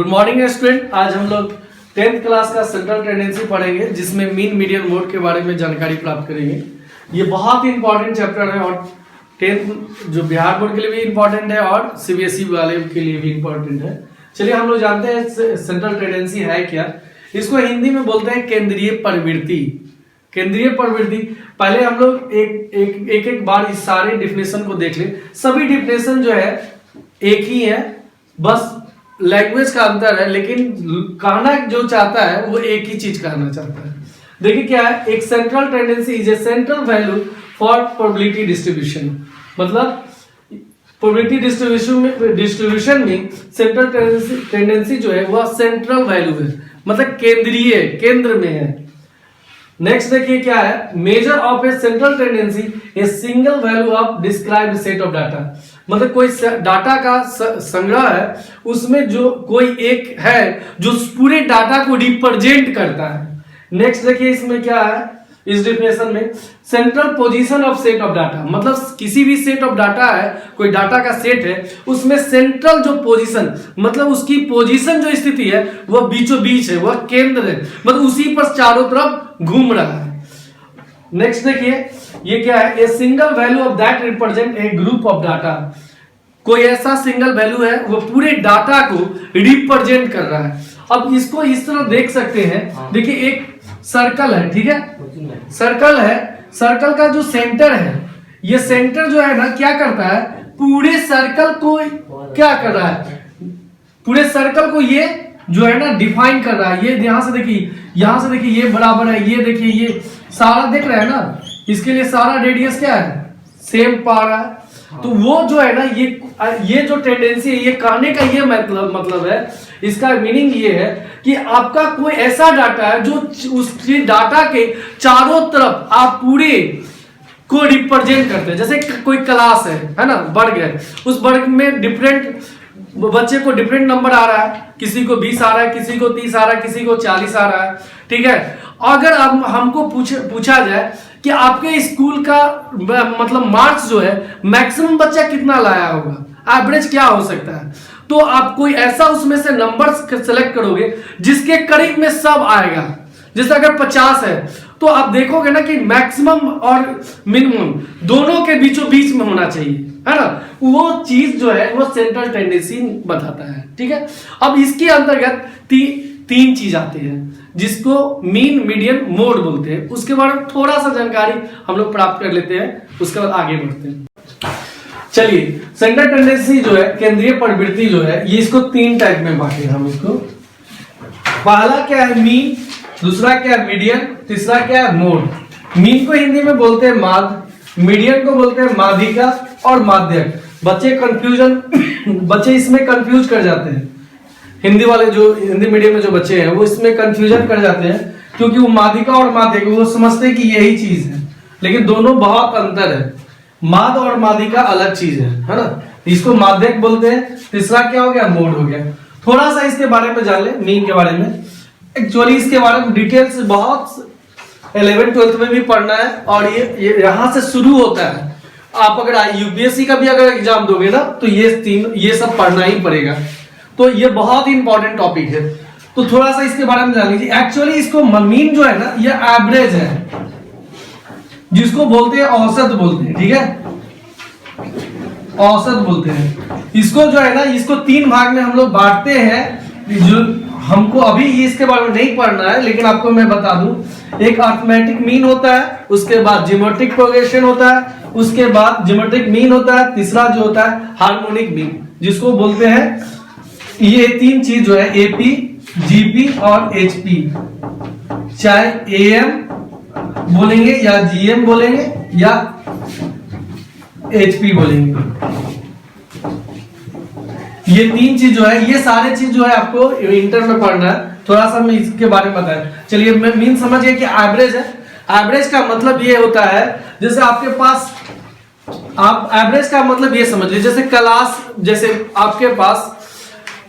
Good morning student. आज हम लोग 10th क्लास का सेंट्रल टेंडेंसी पढ़ेंगे, जिसमें मीन मीडियन मोड के बारे में जानकारी प्राप्त करेंगे। ये बहुत ही इंपॉर्टेंट चैप्टर है और 10th जो बिहार बोर्ड के लिए भी इंपॉर्टेंट है और सीबीएसई वाले के लिए भी इंपॉर्टेंट है। चलिए हम लोग जानते हैं सेंट्रल टेंडेंसी है क्या। इसको हिंदी में बोलते हैं केंद्रीय प्रवृत्ति। केंद्रीय प्रवृत्ति, पहले हम लोग एक बार इस सारे डिफिनेशन को देख ले। सभी डिफिनेशन जो है एक ही है, बस लैंग्वेज का अंतर है, लेकिन कहना जो चाहता है वो एक ही चीज कहना चाहता है। देखिए क्या है, एक central tendency is a central value for probability distribution. मतलब प्रोबेबिलिटी डिस्ट्रीब्यूशन में सेंट्रल टेंडेंसी जो है वह सेंट्रल वैल्यू है, मतलब केंद्रीय, केंद्र में है। नेक्स्ट देखिए क्या है, measure of A central tendency a single value of described set of data. मतलब कोई डाटा का संग्रह है, उसमें जो कोई एक है जो पूरे डाटा को रिप्रेजेंट करता है। नेक्स्ट देखिए इसमें क्या है, इस डिफिनेशन में central position of set of data. मतलब किसी भी सेट ऑफ डाटा है, कोई डाटा का सेट है, उसमें सेंट्रल जो पोजीशन, मतलब उसकी पोजीशन जो स्थिति है वह बीचों बीच है, वह केंद्र है, मतलब उसी पर चारों तरफ घूम रहा है। नेक्स्ट देखिए ये क्या है, a single value of that represent a group of data. कोई ऐसा सिंगल वैल्यू है वो पूरे डाटा को रिप्रेजेंट कर रहा है। अब इसको इस तरह देख सकते हैं, देखिए एक सर्कल है, ठीक है, सर्कल है, सर्कल का जो सेंटर है, ये सेंटर जो है ना क्या करता है, पूरे सर्कल को क्या कर रहा है, पूरे सर्कल को ये जो है ना डिफाइन कर रहा है। ये यहाँ से देखिए, यहाँ से देखिए ये बराबर है, ये देखिए ये सारा देख रहे हैं ना, इसके लिए सारा रेडियस क्या है, सेम पा रहा है। तो वो जो है ना ये जो टेंडेंसी है, ये कहने का ये मतलब है, इसका मीनिंग ये है कि आपका कोई ऐसा डाटा है जो उस डाटा के चारों तरफ आप पूरे को रिप्रेजेंट करते हैं। जैसे कोई क्लास है ना, वर्ग है, उस वर्ग में डिफरेंट बच्चे को डिफरेंट नंबर आ रहा है, किसी को 20 आ रहा है, किसी को 30 आ रहा है, किसी को 40 आ रहा है, ठीक है। अगर अब हमको पूछा जाए कि आपके स्कूल का मतलब मार्क्स जो है मैक्सिमम बच्चा कितना लाया होगा, एवरेज क्या हो सकता है, तो आप कोई ऐसा उसमें से नंबर सेलेक्ट करोगे जिसके करीब में सब आएगा। जैसे अगर 50 है तो आप देखोगे ना कि मैक्सिमम और मिनिमम दोनों के बीचों बीच में होना चाहिए, है ना। वो चीज जो है वो सेंट्रल टेंडेंसी बताता है, ठीक है। अब इसके अंतर्गत तीन चीज आती है, जिसको मीन मीडियन मोड बोलते हैं। उसके बारे में थोड़ा सा जानकारी हम लोग प्राप्त कर लेते हैं, उसके बाद आगे बढ़ते हैं। चलिए, सेंट्रल टेंडेंसी जो है, केंद्रीय प्रवृत्ति जो है, ये इसको 3 टाइप में बांटे हम इसको। पहला क्या है, मीन, दूसरा क्या है मीडियन, तीसरा क्या है मोड। मीन को हिंदी में बोलते हैं माध्य, मीडियन को बोलते हैं माध्यिका और माध्यक। बच्चे इसमें कंफ्यूज कर जाते हैं, हिंदी वाले जो हिंदी मीडियम में जो बच्चे हैं वो इसमें कंफ्यूजन कर जाते हैं, क्योंकि वो माध्यिका और माध्यक वो समझते हैं कि यही चीज है, लेकिन दोनों बहुत अंतर है। माध्य और माध्यिका अलग चीज है ना। इसको माध्यक बोलते हैं। तीसरा क्या हो गया, मोड हो गया। थोड़ा सा इसके बारे में जान ले, मीन के बारे में। एक्चुअली इसके बारे में डिटेल्स बहुत 11th-12th में भी पढ़ना है, और ये यहाँ से शुरू होता है। आप अगर यूपीएससी का भी अगर एग्जाम दोगे ना, तो ये सब पढ़ना ही पड़ेगा। तो ये बहुत ही इंपॉर्टेंट टॉपिक है, तो थोड़ा सा इसके बारे में जान लीजिए। एक्चुअली इसको मीन जो है ना, ये एवरेज है, जिसको बोलते हैं औसत बोलते हैं, ठीक है, औसत बोलते हैं। इसको जो है ना, इसको 3 भाग में हम लोग बांटते हैं, जो हमको अभी इसके बारे में नहीं पढ़ना है, लेकिन आपको मैं बता दूं। एक अरिथमेटिक मीन होता है, उसके बाद ज्योमेट्रिक प्रोग्रेशन होता है, उसके बाद ज्योमेट्रिक मीन होता है, तीसरा जो होता है हार्मोनिक मीन, जिसको बोलते हैं। ये 3 चीज जो है, एपी, जीपी और एचपी, चाहे एएम बोलेंगे या जीएम बोलेंगे या एचपी बोलेंगे। ये 3 चीज जो है, ये सारे चीज जो है आपको इंटर में पढ़ना है। थोड़ा सा मैं इसके बारे में बताया। चलिए, मैं मीन समझिए कि एवरेज है। एवरेज का मतलब ये होता है, जैसे आपके पास, आप एवरेज का मतलब ये समझ लीजिए, जैसे क्लास, जैसे आपके पास,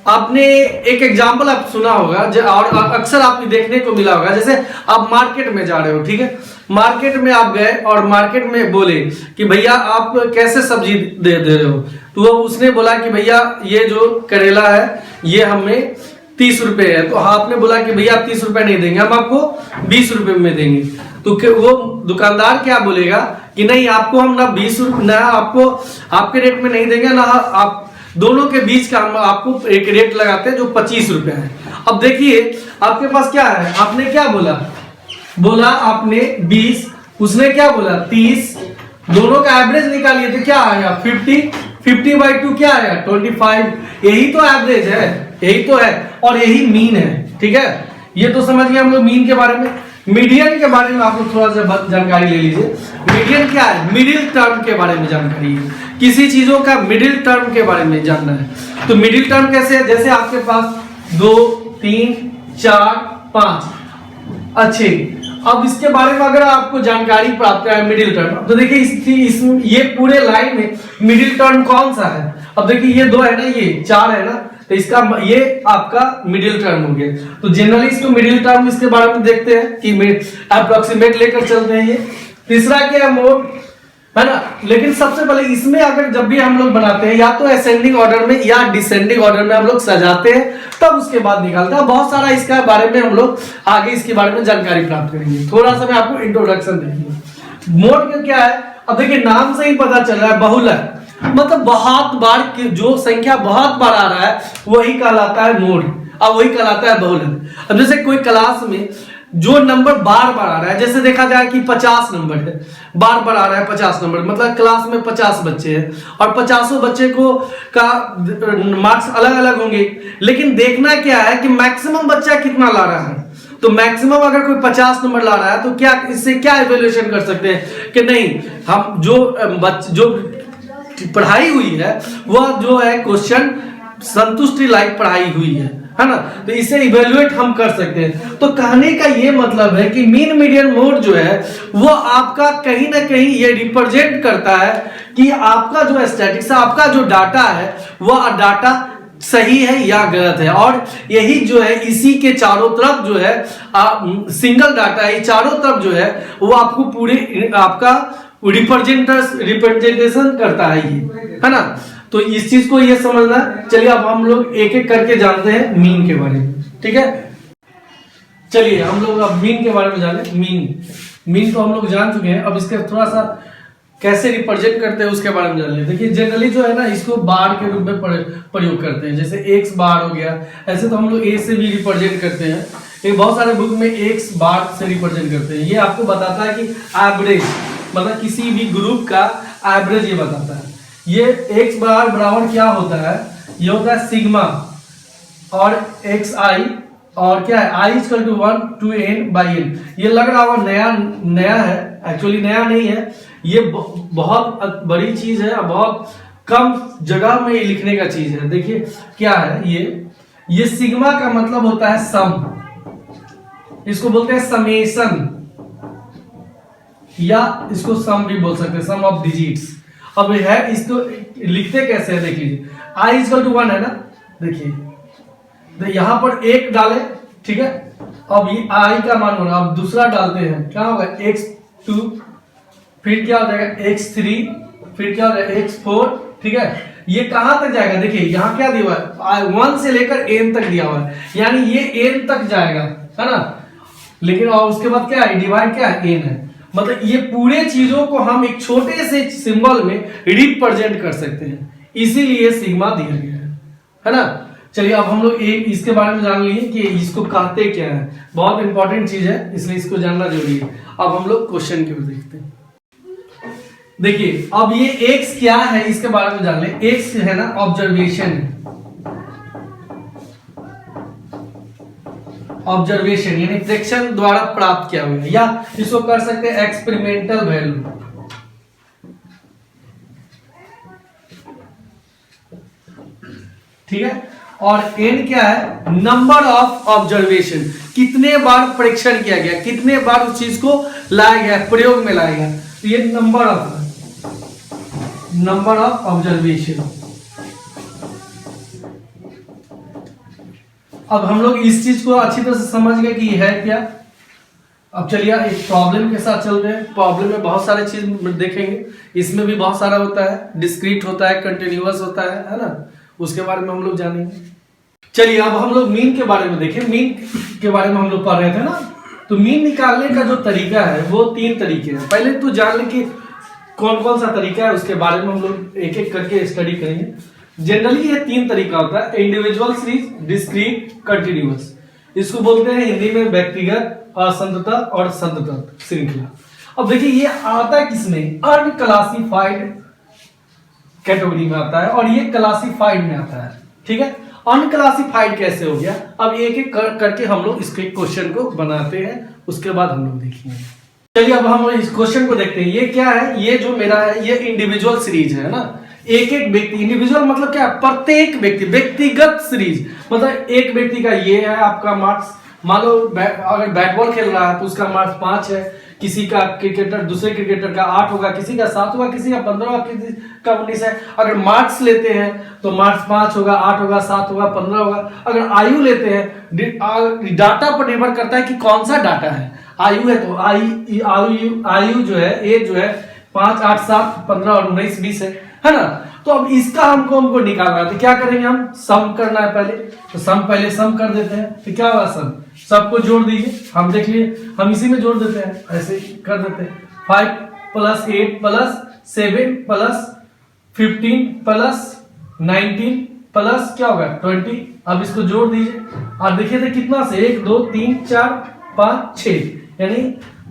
आपने एक एग्जाम्पल आप सुना होगा और अक्सर आपको देखने को मिला होगा। जैसे आप मार्केट में जा रहे हो, ठीक है, मार्केट में आप गए और मार्केट में बोले कि भैया आप कैसे सब्जी दे रहे हो, तो वो उसने बोला कि भैया ये जो करेला है ये हमें 30 रुपए है, तो आपने बोला कि भैया आप 30 रुपए नहीं देंगे, हम आपको 20 रुपए में देंगे, तो वो दुकानदार क्या बोलेगा कि नहीं आपको हम ना 20 रुपए ना आपको आपके रेट में नहीं देंगे ना, आप दोनों के बीच का हम आपको एक रेट लगाते हैं जो 25 रुपए है। अब देखिए आपके पास क्या है, आपने क्या बोला आपने 20, उसने क्या बोला 30, दोनों का एवरेज निकालिए तो क्या आएगा 50/2 क्या आएगा 25। यही तो एवरेज है, यही तो है और यही मीन है। ठीक है, ये तो समझ गए हम लोग मीन के बारे में। मीडियन के बारे में आप लोग थोड़ा सा जानकारी ले लीजिए। मीडियन क्या है, मिडिल टर्म के बारे में जानकारी है, किसी चीजों का मिडिल टर्म के बारे में जानना है। तो मिडिल टर्म कैसे है, जैसे आपके पास 2 3 4 5 अच्छे, अब इसके बारे में अगर आपको जानकारी प्राप्त है मिडिल टर्म, तो देखिए ये पूरे लाइन में मिडिल टर्म कौन सा है। अब देखिए ये 2 है ना, ये 4 है ना, तो इसका ये आपका मिडिल टर्म हो गया। तो जनरली इसको मिडिल टर्म इसके बारे में देखते हैं कि अप्रोक्सीमेट लेकर चलते हैं। ये तीसरा क्या है मोड, है ना। लेकिन सबसे पहले इसमें अगर जब भी हम लोग बनाते हैं या तो असेंडिंग ऑर्डर में या डिसेंडिंग ऑर्डर में हम लोग सजाते हैं, तब उसके बाद निकालते हैं। बहुत सारा इसका बारे में हम लोग आगे इसके बारे में जानकारी प्राप्त करेंगे। थोड़ा सा मैं आपको इंट्रोडक्शन देंगे। मोड का क्या है, अब देखिए नाम से ही पता चल रहा है बहुलक, मतलब बहुत बार जो संख्या बहुत बार आ रहा है वही कहलाता है मोड, अब वही कहलाता है बहुलक। अब जैसे कोई क्लास में जो नंबर बार बार आ रहा है, जैसे देखा जाए कि 50 नंबर है, बार बार आ रहा है 50 नंबर, मतलब क्लास में 50 बच्चे हैं और 50 बच्चे को का मार्क्स अलग अलग होंगे, लेकिन देखना क्या है कि मैक्सिमम बच्चा कितना ला रहा है। तो मैक्सिमम अगर कोई 50 नंबर ला रहा है तो क्या इससे क्या इवैल्यूएशन कर सकते हैं कि नहीं, हम जो पढ़ाई हुई है वह जो है क्वेश्चन संतुष्टि लायक पढ़ाई हुई है ना, तो इसे इवेल्युएट हम कर सकते हैं। तो कहने का ये मतलब है कि मीन मीडियन मोड जो है वो आपका कहीं ना कहीं ये रिप्रेजेंट करता है कि आपका जो स्टैटिस्टिक्स, आपका जो डाटा है वह डाटा सही है या गलत है। और यही जो है इसी के चारों तरफ जो है सिंगल डाटा है, चारों तरफ जो है वो आपको पूरे आपका रिप्रेजेंटेशन करता है, ये है ना। तो इस चीज को ये समझना। चलिए अब हम लोग एक एक करके जानते हैं मीन के बारे में। ठीक है, चलिए हम लोग अब मीन के बारे में जाने। मीन तो हम लोग जान चुके हैं, अब इसके थोड़ा सा कैसे रिप्रेजेंट करते हैं उसके बारे में जान लेते हैं। देखिए जनरली जो है ना इसको बार के रूप में प्रयोग करते हैं, जैसे एक्स बार हो गया, ऐसे तो हम लोग ए से भी रिप्रेजेंट करते हैं। ये बहुत सारे बुक में एक्स बार से रिप्रेजेंट करते हैं। ये आपको बताता है कि एवरेज, मतलब किसी भी ग्रुप का एवरेज ये बताता है। ये एक्स बार बराबर क्या होता है, ये होता है सिग्मा और एक्स आई, और क्या है I equal to 1 to n/n। ये लग रहा होगा नया है, एक्चुअली नया नहीं है, ये बहुत बड़ी चीज है, बहुत कम जगह में ये लिखने का चीज है। देखिए क्या है ये सिग्मा का मतलब होता है सम, इसको बोलते हैं समेशन, या इसको सम भी बोल सकते हैं, सम ऑफ डिजिट्स। अब है इसको लिखते कैसे है, देख लीजिए आई इक्वल टू 1 है ना, देखिए तो यहां पर एक डाले, ठीक है। अब ये आई का मान होगा, अब दूसरा डालते हैं, क्या होगा x2, फिर क्या हो जाएगा x3, फिर क्या हो जाएगा x4, ठीक है। ये कहां तक जाएगा, देखिए यहां क्या दिया हुआ है 1 से लेकर n तक दिया हुआ है, यानी ये n तक जाएगा, है ना। लेकिन और उसके बाद क्या है, डिवाइड क्या है n है, मतलब ये पूरे चीजों को हम एक छोटे से सिंबल में रिप्रेजेंट कर सकते हैं, इसीलिए सिग्मा दिया गया है ना। चलिए अब हम लोग एक इसके बारे में जान लिए कि इसको कहते क्या है, बहुत इंपॉर्टेंट चीज है, इसलिए इसको जानना जरूरी है। अब हम लोग क्वेश्चन की ओर देखते हैं। देखिए अब ये एक्स क्या है इसके बारे में जान ले। एक्स है ना ऑब्जर्वेशन, ऑब्जर्वेशन यानी प्रेक्षण द्वारा प्राप्त किया हुआ, या इसको कर सकते हैं एक्सपेरिमेंटल वैल्यू। ठीक है, और n क्या है, नंबर ऑफ ऑब्जर्वेशन, कितने बार परीक्षण किया गया, कितने बार उस चीज को लाया गया, प्रयोग में लाया गया, तो ये नंबर ऑफ ऑब्जर्वेशन। अब हम लोग इस चीज को अच्छी तरह से समझ गए कि है क्या। अब चलिए एक प्रॉब्लम के साथ चलते हैं। प्रॉब्लम में बहुत सारे चीज देखेंगे, इसमें भी बहुत सारा होता है, डिस्क्रीट होता है, कंटिन्यूअस होता है ना, उसके बारे में हम लोग जानेंगे। चलिए अब हम लोग मीन के बारे में देखें। मीन के बारे में हम लोग पढ़ रहे थे ना, तो मीन निकालने का जो तरीका है वो 3 तरीके हैं। पहले तो जान लें कि कौन कौन सा तरीका है, उसके बारे में हम लोग एक एक करके स्टडी करेंगे। जनरली ये 3 तरीका होता है, इंडिविजुअल सीरीज, डिस्क्रीट, कंटिन्यूअस। इसको बोलते हैं हिंदी में व्यक्तिगत, असंतत और संतत श्रृंखला। अब देखिए ये आता है किसमें, अनक्लासिफाइड कैटेगरी में आता है और ये क्लासिफाइड में आता है। ठीक है, अनक्लासिफाइड कैसे हो गया, अब एक एक करके हम लोग इसके क्वेश्चन को बनाते हैं, उसके बाद हम लोग देखेंगे। चलिए अब हम इस क्वेश्चन को देखते हैं। ये क्या है, ये जो मेरा है ये इंडिविजुअल सीरीज है ना। एक एक व्यक्ति, इंडिविजुअल मतलब क्या, प्रत्येक व्यक्ति, व्यक्तिगत सीरीज मतलब एक व्यक्ति का ये है आपका मार्क्स। मान लो अगर बैट बॉल खेल रहा है तो उसका मार्क्स 5 है, किसी का क्रिकेटर, दूसरे क्रिकेटर का 8 होगा, किसी का 7 होगा, किसी का 15 होगा, किसी का 19 है। अगर मार्क्स लेते हैं तो मार्क्स 5 होगा, 8 होगा, 7 होगा, 15 होगा। अगर आयु लेते हैं, डाटा पर निर्भर करता है कि कौन सा डाटा है। आयु है तो आयु जो है, एज जो है 5, 8, 7, 15 और 19, 20 है ना। तो अब इसका हमको निकालना है, तो क्या करेंगे, हम सम करना है पहले। तो पहले सम कर देते हैं, तो क्या होगा सम, सबको जोड़ दीजिए। हम देख लिए, हम इसी में जोड़ देते हैं, ऐसे कर देते हैं। 5 + 8 + 7 + 15 + 19 प्लस क्या होगा 20। अब इसको जोड़ दीजिए और देखिए थे कितना से 1 2 3 4 5 6, यानी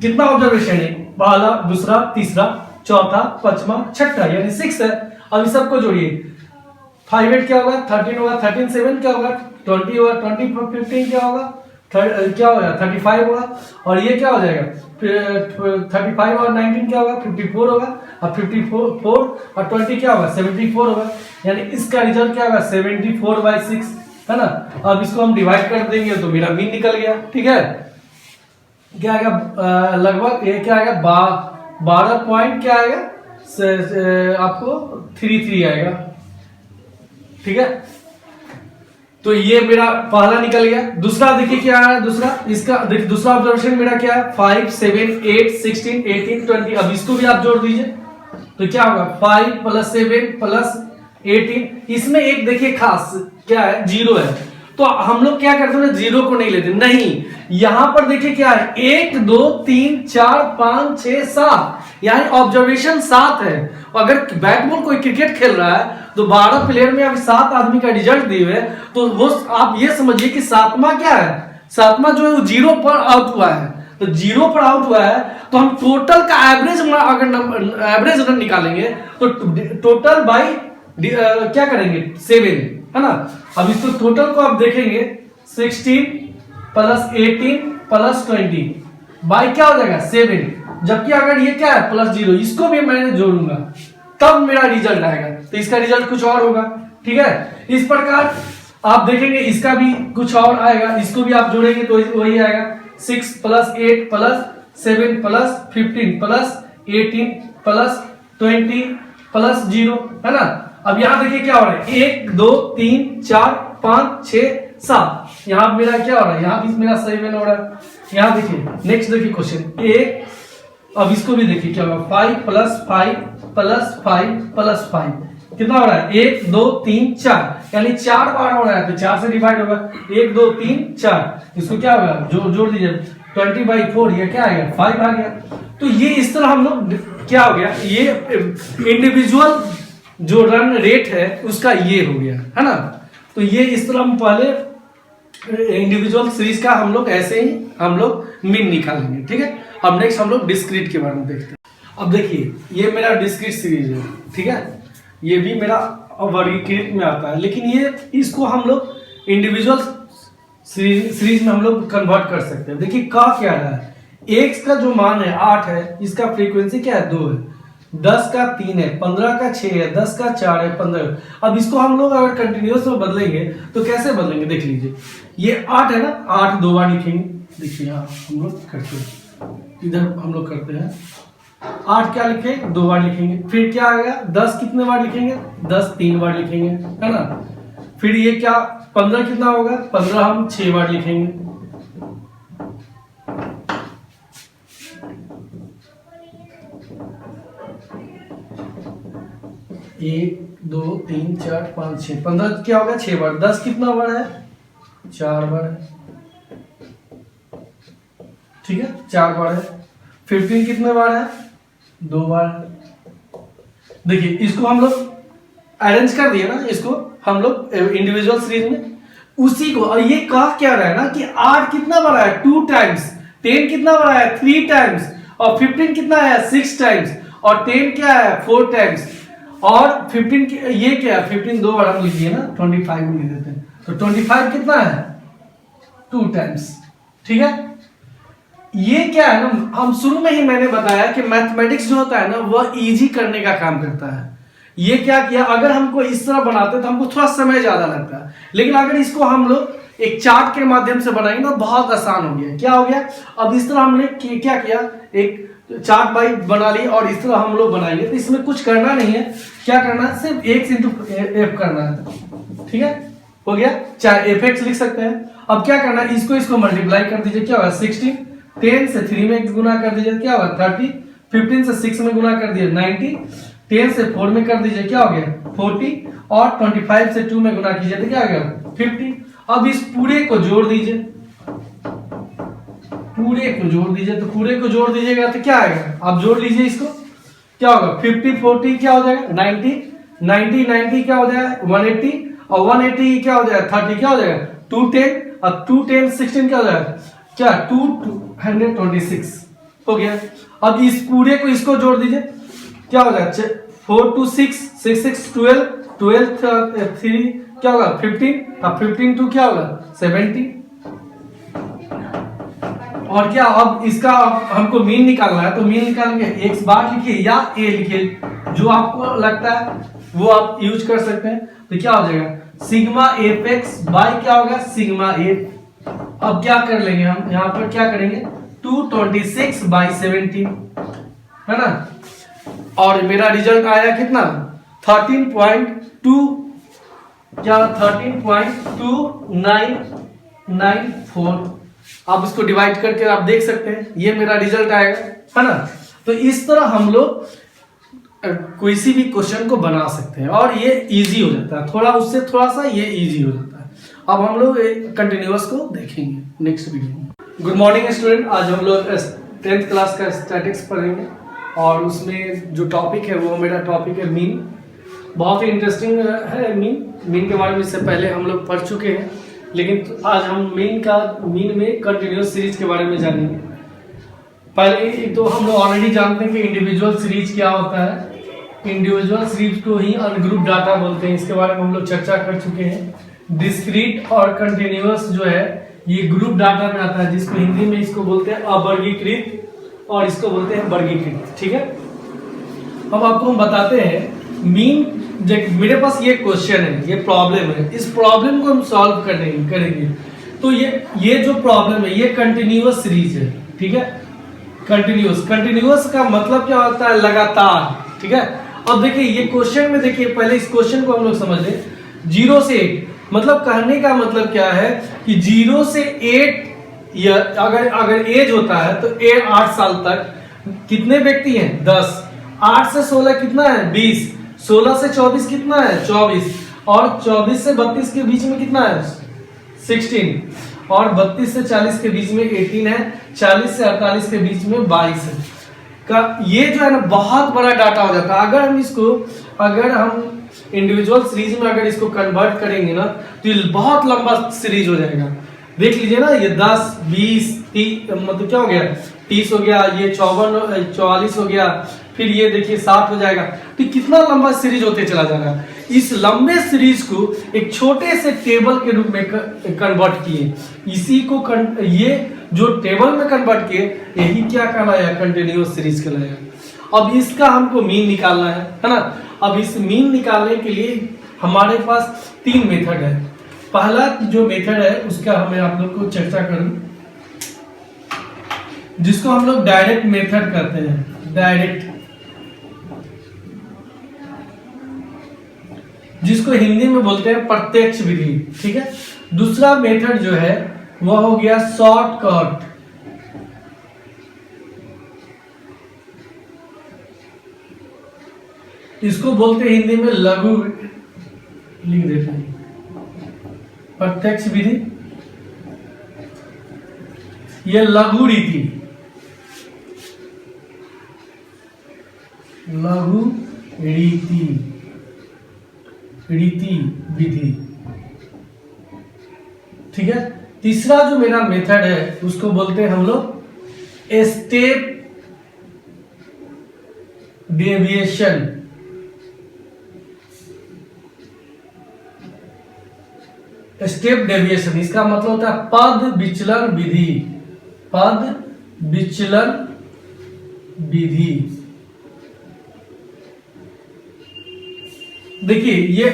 कितना ऑब्जर्वेशन है, पहला, दूसरा, तीसरा, चौथा, पांचवा, छठा, यानी 6 है। अब इस सबको जोड़िए, 5 8 क्या होगा 13 होगा, 13 7 क्या होगा 20 होगा, 20 15 क्या होगा क्या होगा 35 होगा, और ये क्या हो जाएगा 35 और 19 क्या होगा 54 होगा, और 54 और 20 क्या होगा 74 होगा, यानी इसका रिजल्ट क्या होगा 74/6 है ना। अब इसको हम डिवाइड कर देंगे तो मेरा मीन निकल गया। ठीक है, क्या आएगा लगभग ये क्या आएगा 12 पॉइंट क्या आएगा आपको 33 आएगा। ठीक है, तो ये मेरा पहला निकल गया। दूसरा देखिए क्या है, दूसरा इसका देखिए दूसरा ऑब्जर्वेशन मेरा क्या है 5 7 8 16 18 20। अब इसको भी आप जोड़ दीजिए तो क्या होगा 5 + 7 + 18। इसमें एक देखिए खास क्या है 0 है, तो हम लोग क्या करते हैं 0 को नहीं लेते, नहीं यहां पर देखिए क्या है 1 2 3 4 5 6 7, यानी ऑब्जर्वेशन 7 है। अगर बैट बॉल कोई क्रिकेट खेल रहा है तो 12 प्लेयर में अभी 7 आदमी का रिजल्ट दिए हुए, तो वो आप ये समझिए कि 7वां क्या है, 7वां जो है वो 0 पर आउट हुआ है। तो 0 पर आउट हुआ है तो हम टोटल का एवरेज अगर एवरेज रन निकालेंगे तो टोटल बाई क्या करेंगे 7 है ना। अब इसको टोटल को आप देखेंगे 16 + 18 + 20 बाई क्या हो जाएगा 7, जबकि अगर ये क्या है +0, इसको भी मैंने जोड़ूंगा तब मेरा रिजल्ट आएगा, तो इसका रिजल्ट कुछ और होगा। ठीक है, इस प्रकार आप देखेंगे इसका भी कुछ और आएगा, इसको भी आप जोड़ेंगे तो वही आएगा 6 + 8 + 7 + 15 + 18 + 20 + 0 है ना। अब यहां देखिए क्या हो रहा है 1 2 3 4 5 6 7, यहां मेरा क्या हो रहा है, यहां भी मेरा 7 हो रहा है। यहां देखिए नेक्स्ट देखिए क्वेश्चन 1, अब इसको भी देखिए क्या होगा 5 + 5 + 5 + 5 कितना हो रहा है 1 2 3 4, यानी 4 बार हो रहा है तो 4 से डिवाइड होगा 1 2 3 4। इसको क्या होगा जोड़ दीजिए 20/4, ये क्या आएगा 5 आ गया। तो ये इस तरह हम लोग क्या हो गया, ये इंडिविजुअल जो रन रेट है उसका ये हो गया है ना। तो ये इस तरह हम पहले इंडिविजुअल सीरीज का हम लोग ऐसे ही हम लोग मीन निकालेंगे। ठीक है, अब नेक्स्ट हम लोग डिस्क्रीट के बारे में देखते हैं। अब देखिए ये मेरा डिस्क्रीट सीरीज है, ठीक है, ये भी मेरा वर्गीकृत में आता है, लेकिन ये इसको हम लोग इंडिविजुअल सीरीज में हम लोग कन्वर्ट कर सकते हैं। देखिए क्या रहा है, x का जो मान है 8 है, इसका फ्रीक्वेंसी क्या है 2 है, 10 का 3 है, 15 का 6 है, 10 का 4 है, 15। अब इसको हम लोग अगर कंटिन्यूअस में बदलेंगे तो कैसे बदलेंगे देख लीजिए, ये 8 है ना, 8 2 बार लिखेंगे। देखिए यहाँ हम लोग करते हैं, इधर हम लोग करते हैं 8 क्या लिखेंगे 2 बार लिखेंगे, फिर क्या आएगा 10 कितने बार लिखेंगे 10 3 बार लिखेंगे है ना। फिर ये क्या 15 कितना होगा 15 हम 6 बार लिखेंगे। 1 2 3 4 5 6, 15 क्या होगा 6 बार, 10 कितना बार है 4 बार है, ठीक है, 4 बार है। 15 कितने बार है? 2 बार है। देखिए इसको हम लोग अरेंज कर दिए ना, इसको हम लोग इंडिविजुअल सीरीज में, उसी को। और ये कह क्या रहा है ना कि 8 कितना बड़ा है? 2 टाइम्स। 10 कितना बड़ा है? 3 टाइम्स। और 15 कितना है? 6 टाइम्स। और 10 क्या है? 4 टाइम्स। और 15 ये क्या है? 15 2 बार हम लिखिए ना, 25 लिख देते हैं। तो 25 कितना है? 2 टाइम्स, ठीक है। ये क्या है ना, हम शुरू में ही मैंने बताया कि मैथमेटिक्स जो होता है ना वह इजी करने का काम करता है। ये क्या किया, अगर हमको इस तरह बनाते तो हमको थोड़ा समय ज्यादा लगता है, लेकिन अगर इसको हम लोग एक चार्ट के माध्यम से बनाएंगे तो बहुत आसान हो गया। क्या हो गया, अब इस तरह हमने क्या किया, एक चार्ट बाई बना ली और इस तरह हम लोग बनाएंगे। तो इसमें कुछ करना नहीं है, क्या करना है, सिर्फ x इंटू एफ करना है, ठीक है, हो गया। चाहे एफ एक्स लिख सकते हैं। अब क्या करना है, इसको मल्टीप्लाई कर दीजिए, क्या होगा 16, 10 से 3 में गुना कर दीजिए, क्या होगा 30, 15 से 6 में गुना कर दीजिए 90, 10 से 4 में कर दीजिए, क्या हो गया 40, और 25 से 2 में गुना कीजिए तो क्या हो गया 50। अब इस पूरे को जोड़ दीजिए, पूरे को जोड़ दीजिए, तो पूरे को जोड़ दीजिएगा तो क्या आएगा, आप जोड़ लीजिए इसको, क्या होगा 50 40 क्या हो जाएगा 90, 90 90 क्या हो जाएगा 180, और 180 क्या हो जाएगा 30, क्या हो जाएगा 210, और 210 16 क्या हो जाएगा, क्या 226 हो गया। अब इस पूरे को इसको जोड़ दीजिए, क्या हो जाएगा 4 2 6 6 6 12 12 3 क्या होगा 15, अब 15 2 क्या होगा 70। और क्या, अब इसका हमको मीन निकालना है, तो मीन निकाल के एक्स बार लिखिए या ए लिखिए, जो आपको लगता है वो आप यूज कर सकते हैं। तो क्या हो जाएगा सिग्मा एफ एक्स बाई क्या होगा सिग्मा एफ। अब क्या कर लेंगे हम, यहां पर क्या करेंगे 226 बाई 17, है ना। और मेरा रिजल्ट आया कितना 13.2 क्या 13.2994। आप इसको डिवाइड करके आप देख सकते हैं, ये मेरा रिजल्ट आएगा, है ना। तो इस तरह हम लोग कोई सी भी क्वेश्चन को बना सकते हैं और ये इजी हो जाता है, थोड़ा उससे थोड़ा सा ये इजी हो जाता है। अब हम लोग कंटिन्यूअस को देखेंगे नेक्स्ट वीडियो में। गुड मॉर्निंग स्टूडेंट, आज हम लोग 10th क्लास का स्टैटिक्स पढ़ेंगे और उसमें जो टॉपिक है वो मेरा टॉपिक है मीन। बहुत ही इंटरेस्टिंग है मीन के बारे में इससे पहले हम लोग पढ़ चुके हैं, लेकिन आज हम मीन में कंटिन्यूअस सीरीज के बारे में जानेंगे। पहले एक तो हम लोग ऑलरेडी जानते हैं कि इंडिविजुअल सीरीज क्या होता है। इंडिविजुअल सीरीज को ही अनग्रुप डाटा बोलते हैं, इसके बारे में हम लोग चर्चा कर चुके हैं। डिस्क्रीट और कंटिन्यूअस जो है ये ग्रुप डाटा में आता है, जिसको हिंदी में इसको बोलते हैं अवर्गीकृत और इसको बोलते हैं वर्गीकृत, ठीक है। अब आपको हम बताते हैं मीन। मेरे पास ये क्वेश्चन है, ये प्रॉब्लम है, इस प्रॉब्लम को हम सॉल्व करेंगे। तो ये जो प्रॉब्लम है ये कंटिन्यूअस सीरीज है, ठीक है। कंटिन्यूअस का मतलब क्या होता है लगातार, ठीक है। अब देखिए ये क्वेश्चन में, देखिए पहले इस क्वेश्चन को हम लोग समझ लें। 0 से 8 मतलब कहने का मतलब क्या है कि 0 से 8 या अगर एज होता है तो 8 साल तक कितने व्यक्ति हैं 10, 8 से 16 कितना है 20, 16 से 24 कितना है 24, और 24 से 32 के बीच में कितना है 16, और 32 से 40 के बीच में 18 है, 40 से 48 के बीच में 22 है का। ये जो है ना बहुत बड़ा डाटा हो जाता है। अगर हम इंडिविजुअल सीरीज में अगर इसको कन्वर्ट करेंगे ना तो ये बहुत लंबा सीरीज हो जाएगा। देख लीजिए ना, ये 10 20 30 मतलब क्या हो गया 30 हो गया, ये 54 44 हो गया, फिर ये देखिए 60 हो जाएगा। तो कितना लंबा सीरीज होते चला जा रहा है। इस लंबे सीरीज को एक छोटे से टेबल के रूप में कन्वर्ट किए, इसी को ये जो टेबल में कन्वर्ट किए यही क्या कहलाया कंटिन्यूअस सीरीज कहलाया। अब इसका हमको मीन निकालना है ना। अब इस मीन निकालने के लिए हमारे पास 3 मेथड है। पहला जो मेथड है उसका हमें आप लोग को चर्चा करूं, जिसको हम लोग डायरेक्ट मेथड कहते हैं, डायरेक्ट, जिसको हिंदी में बोलते हैं प्रत्यक्ष विधि, ठीक है। दूसरा मेथड जो है वह हो गया शॉर्टकट, इसको बोलते हैं हिंदी में लघु, लिख देते हैं प्रत्यक्ष विधि ये लघु रीति, लघु रीति विधि। ठीक है। तीसरा जो मेरा मेथड है उसको बोलते हैं हम लोग स्टेप डेविएशन। स्टेप डेविएशन इसका मतलब होता है पद विचलन विधि, पद विचलन विधि। देखिए ये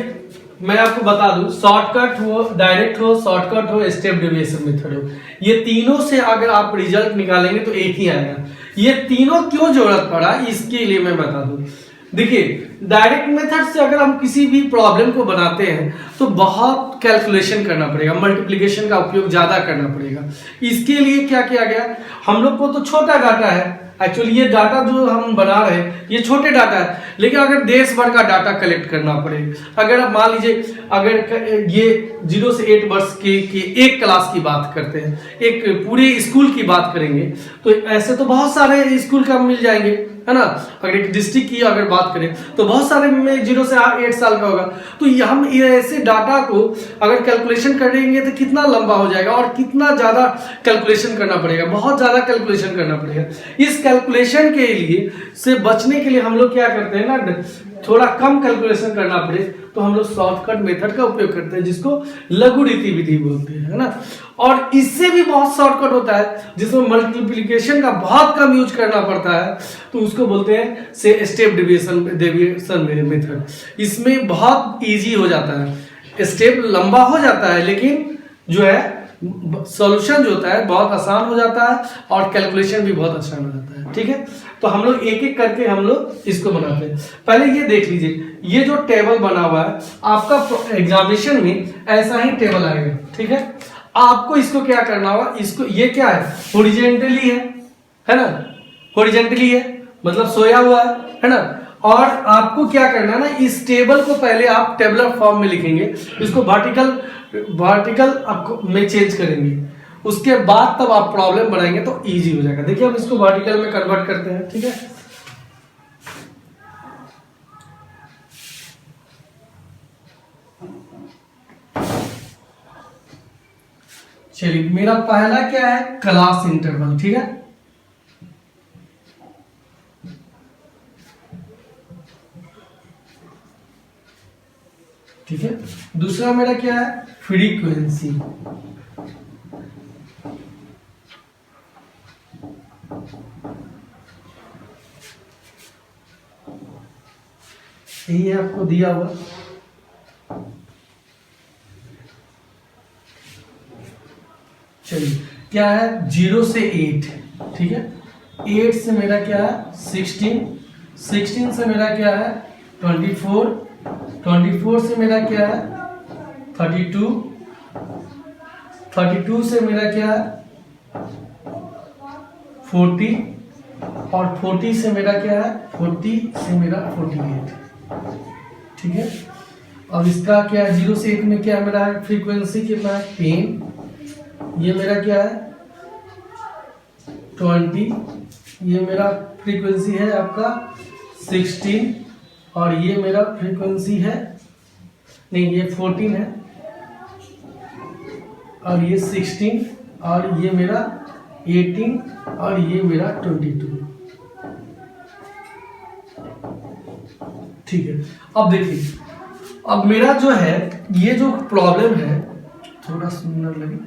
मैं आपको बता दूं, शॉर्टकट हो, डायरेक्ट हो, शॉर्टकट हो, स्टेप डेविएशन मेथड हो, ये तीनों से अगर आप रिजल्ट निकालेंगे तो एक ही आएगा। ये तीनों क्यों जरूरत पड़ा इसके लिए मैं बता दूं। देखिए डायरेक्ट मेथड से अगर हम किसी भी प्रॉब्लम को बनाते हैं तो बहुत कैलकुलेशन करना पड़ेगा, मल्टीप्लिकेशन का उपयोग ज्यादा करना पड़ेगा। इसके लिए क्या किया गया, हम लोग को तो छोटा डाटा है, एक्चुअली ये डाटा जो हम बना रहे हैं ये छोटे डाटा है, लेकिन अगर देश भर का डाटा कलेक्ट करना पड़े, अगर आप मान लीजिए अगर ये 0 से 8 वर्ष के एक क्लास की बात करते हैं, एक पूरे स्कूल की बात करेंगे तो ऐसे तो बहुत सारे स्कूल का मिल जाएंगे, है ना। अगर एक डिस्ट्रिक्ट की अगर बात करें तो बहुत सारे में 0 से 8 साल का होगा, तो हम ऐसे डाटा को अगर कैलकुलेशन करेंगे तो कितना लंबा हो जाएगा और कितना ज्यादा कैलकुलेशन करना पड़ेगा, बहुत ज्यादा कैलकुलेशन करना पड़ेगा। इस कैलकुलेशन के लिए से बचने के लिए हम लोग क्या करते हैं ना, थोड़ा कम कैलकुलेशन करना पड़े तो हम लोग शॉर्टकट मेथड का उपयोग करते हैं जिसको लघु रीति विधि बोलते हैं, है ना। और इससे भी बहुत शॉर्टकट होता है जिसमें मल्टीप्लिकेशन का बहुत कम यूज करना पड़ता है, तो उसको बोलते हैं से स्टेप डेविएशन मेथड। इसमें बहुत इजी हो जाता है, स्टेप लंबा हो जाता है लेकिन जो है सॉल्यूशन जो होता है बहुत आसान हो जाता है और कैलकुलेशन भी बहुत आसान हो जाता है। ठीक है, तो हम लोग एक एक करके हम लोग इसको बनाते हैं। पहले ये देख लीजिए, ये जो टेबल बना हुआ है आपका एग्जामिनेशन में ऐसा ही टेबल आएगा। ठीक है, आपको इसको क्या करना होगा, इसको ये क्या है, हॉरिजॉन्टली है ना, हॉरिजॉन्टली है मतलब सोया हुआ है ना। और आपको क्या करना है ना, इस टेबल को पहले आप टेबलर फॉर्म में लिखेंगे, इसको वर्टिकल आपको में चेंज करेंगे, उसके बाद तब आप प्रॉब्लम बनाएंगे तो इजी हो जाएगा। देखिए हम इसको वर्टिकल में कन्वर्ट करते हैं। ठीक है, चलिए मेरा पहला क्या है, क्लास इंटरवल। ठीक है, ठीक है, दूसरा मेरा क्या है, फ्रीक्वेंसी। यही है आपको दिया हुआ। चलिए क्या है, 0 से 8। ठीक है, 8 से मेरा क्या है 16, 16 से मेरा क्या है 24, 24 से मेरा क्या है 32, 32 से मेरा क्या है 40, और 40 से मेरा क्या है 40 से मेरा 48। ठीक है, अब इसका क्या है, 0 से 1 में क्या मेरा है, फ्रीक्वेंसी कितना है 10, ये मेरा क्या है 20, ये मेरा फ्रीक्वेंसी है आपका 16, और ये मेरा फ्रीक्वेंसी है, नहीं ये 14 है, और ये 16, और ये मेरा 18, और ये मेरा 22। ठीक है, अब देखिए, अब मेरा जो है ये जो प्रॉब्लम है थोड़ा सुंदर लगे,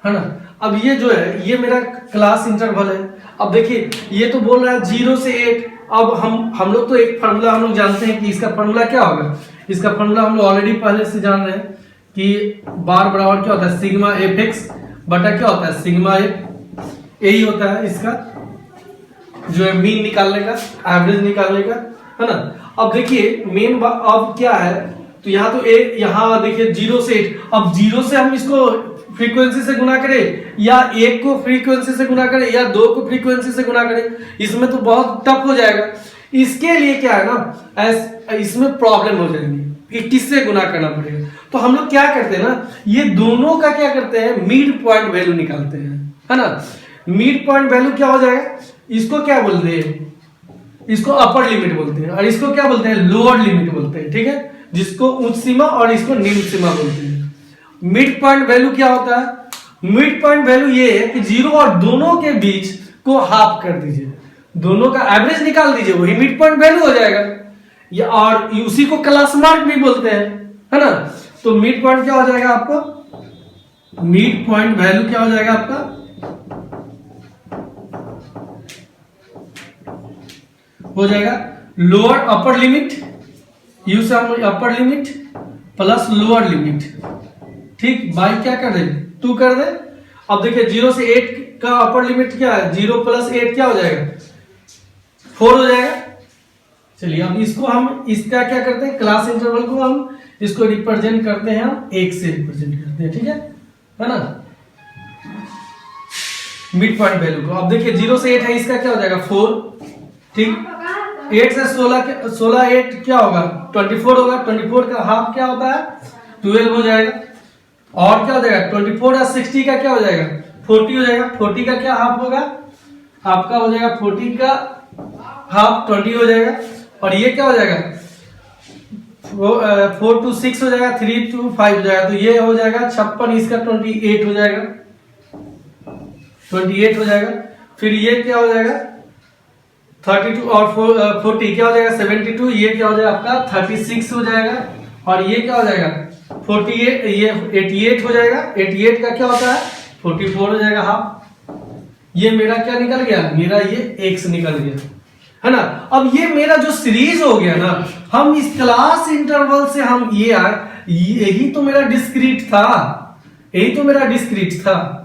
है ना। अब ये जो है ये मेरा क्लास इंटरवल है। अब देखिए ये तो बोल रहा है 0 से 8। अब हम लोग तो एक फार्मूला हम लोग जानते हैं कि इसका फार्मूला क्या होगा, इसका फार्मूला हम लोग ऑलरेडी पहले से जान रहे हैं कि बार बराबर क्या होता है, सिग्मा एफ एक्स बटा क्या होता है, सिग्मा एफ। यही होता है इसका जो है मीन निकालने का, एवरेज निकालने का, है ना। अब देखिए मेन अब क्या है, तो यहाँ तो यहाँ देखिए 0 से 8। अब 0 से हम इसको फ्रीक्वेंसी से गुना करें, या 1 को फ्रीक्वेंसी से गुना करें, या 2 को फ्रीक्वेंसी से गुना करें, इसमें तो बहुत टफ हो जाएगा। इसके लिए क्या है ना, इसमें प्रॉब्लम हो जाएगी कि किससे गुना करना पड़ेगा। तो हम लोग क्या करते हैं ना, ये दोनों का क्या करते हैं, मिड पॉइंट वैल्यू निकालते हैं, है ना। मिड पॉइंट वैल्यू क्या हो जाएगा, इसको क्या बोलते हैं, इसको अपर लिमिट बोलते हैं और इसको क्या बोलते हैं, लोअर लिमिट बोलते हैं, ठीक है, जिसको उच्च सीमा और इसको निम्न सीमा बोलते हैं। मिड पॉइंट वैल्यू क्या होता है, मिड पॉइंट वैल्यू ये है कि जीरो और दोनों के बीच को हाफ कर दीजिए, दोनों का एवरेज निकाल दीजिए, वही मिड पॉइंट वैल्यू हो जाएगा। या और उसी को क्लास मार्क भी बोलते हैं, है ना। तो मिड पॉइंट क्या हो जाएगा आपको, मिड पॉइंट वैल्यू क्या हो जाएगा आपका, हो जाएगा लोअर अपर लिमिट, यू से हम upper limit plus lower limit, ठीक, बाई क्या कर दे, 2 कर दे। अब देखिए 0 से 8 का अपर लिमिट क्या है, 0 प्लस 8 क्या हो जाएगा, 4 हो जाएगा। चलिए अब इसको हम इसका क्या करते हैं, क्लास इंटरवल को हम इसको रिप्रेजेंट करते हैं, हम 1 से रिप्रेजेंट करते हैं, ठीक है ना, मिड पॉइंट वैल्यू को। अब देखिए 0 से 8 है, इसका क्या हो जाएगा 4, ठीक। 8 से 16 8 क्या होगा 24 होगा, 24 का हाफ क्या होता है 12 हो जाएगा। और क्या हो जाएगा 24 और 60 का क्या हो जाएगा 40 हो जाएगा। 40 का क्या हाफ होगा आपका, हो जाएगा 40 का हाफ 20 हो जाएगा। और ये क्या हो जाएगा 4 to 6 हो जाएगा, 3 to 5 हो जाएगा, तो ये हो जाएगा 56, इसका 28 हो जाएगा, 28 हो जाएगा। फिर ये क्या हो जाएगा 32 और 40 क्या हो जाएगा 72, ये क्या हो जाएगा आपका 36 हो जाएगा। और ये क्या हो जाएगा 48, ये 88 हो जाएगा। 88 का क्या होता है 44 हो जाएगा हाफ। ये मेरा क्या निकल गया, मेरा ये x निकल गया, है ना। अब ये मेरा जो सीरीज हो गया ना, हम इस क्लास इंटरवल से हम ये आए, यही तो मेरा डिस्क्रीट था, यही तो मेरा डिस्क्रीट था,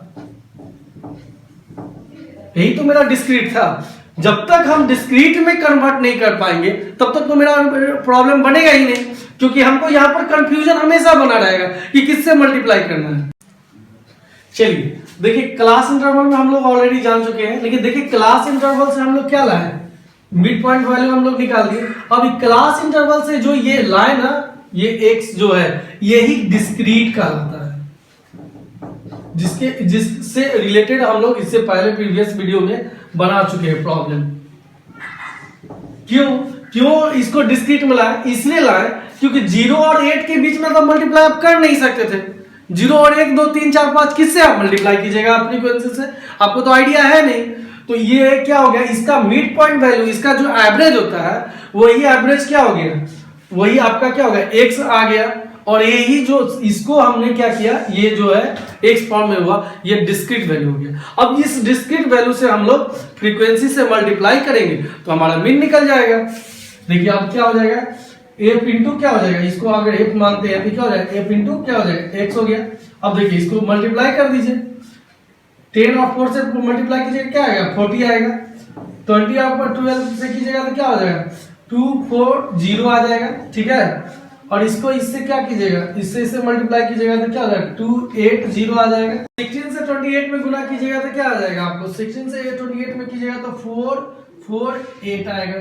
यही तो मेरा डिस्क्रीट था। जब तक हम डिस्क्रीट में कन्वर्ट नहीं कर पाएंगे तब तक तो मेरा प्रॉब्लम बनेगा ही नहीं, क्योंकि हमको यहां पर कंफ्यूजन हमेशा बना रहेगा कि किससे मल्टीप्लाई करना है। चलिए देखिए क्लास इंटरवल में हम लोग ऑलरेडी जान चुके हैं, लेकिन देखिए क्लास इंटरवल से हम लोग क्या लाए, मिड पॉइंट वैल्यू हम लोग निकाल दिए। अब क्लास इंटरवल से जो ये लाइन है, ये x जो है यही डिस्क्रीट कहलाता है, जिससे रिलेटेड हम लोग इससे पहले प्रीवियस वीडियो में बना चुके हैं प्रॉब्लम। क्यों इसको डिस्क्रीट में लाए, इसलिए लाए क्योंकि 0 और 8 के बीच में तो मल्टीप्लाई आप कर नहीं सकते थे। 0 और 1 2 3 4 5 किससे आप मल्टीप्लाई कीजिएगा, अपनी फ्रीक्वेंसी से, आपको तो आइडिया है नहीं। तो ये क्या हो गया, इसका मिड पॉइंट वैल्यू, इसका जो एवरेज होता है वही एवरेज क्या हो गया, वही आपका क्या हो गया x आ गया। और यही जो इसको हमने क्या किया, ये जो है x फॉर्म में हुआ, ये डिस्क्रीट वैल्यू हो गया। अब इस डिस्क्रीट वैल्यू से हम लोग फ्रीक्वेंसी से मल्टीप्लाई करेंगे तो हमारा मीन निकल जाएगा। देखिए अब क्या हो जाएगा f इंटू क्या हो जाएगा, इसको अगर f मानते हैं तो क्या हो जाएगा f इंटू क्या हो जाएगा x हो गया। अब देखिए इसको मल्टीप्लाई कर दीजिए, 10 और 4 से मल्टीप्लाई कीजिएगा क्या आएगा 40 आएगा। 20 और 12 से कीजिएगा तो क्या हो जाएगा 240 आ जाएगा, ठीक है। और इसको इससे क्या कीजिएगा, इससे मल्टीप्लाई कीजिएगा तो क्या हो जाएगा 280 आ जाएगा। 16 से 28 में गुना कीजिएगा तो क्या आ जाएगा आपको, 16 से 28 में कीजिएगा तो 448 आएगा।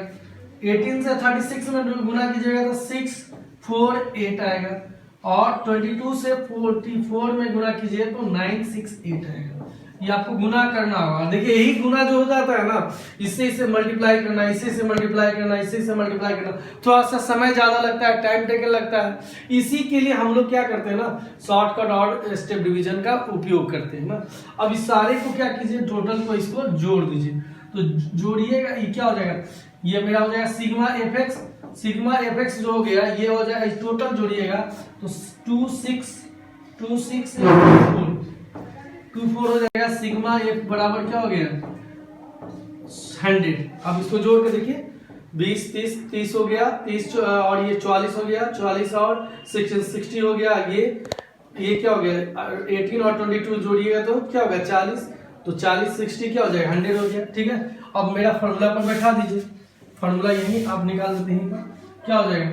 18 से 36 में गुना कीजिएगा तो 648 आएगा। और 22 से 44 में गुना कीजिए तो 968 आएगा। ये आपको गुना करना होगा। देखिए यही गुना जो हो जाता है ना, इससे मल्टीप्लाई करना, इससे मल्टीप्लाई करना, इससे मल्टीप्लाई करना, थोड़ा सा समय ज्यादा लगता है, टाइम टेकन लगता है। इसी के लिए हम लोग क्या करते हैं ना, शॉर्टकट और स्टेप डिवीजन का उपयोग करते हैं ना। अब इस सारे को क्या कीजिए, टोटल को इसको जोड़ दीजिए, तो जोड़िएगा ये क्या हो जाएगा, ये मेरा हो जाएगा सिग्मा एफ एक्स जो हो गया ये हो जाएगा, टोटल जोड़िएगा तो 24 हो जाएगा। सिग्मा एफ बराबर क्या हो गया 100। अब इसको जोड़ के देखिए 20 30 हो गया, 30 और ये 44 हो गया, 44 और 60 हो गया। ये क्या हो गया 18 और 22 जोड़िएगा तो क्या हो गया 40, तो 40 60 क्या हो जाएगा 100 हो गया, ठीक है। अब मेरा फॉर्मूला पर बैठा दीजिए, फॉर्मूला यही आप निकाल देते हैं, क्या हो जाएगा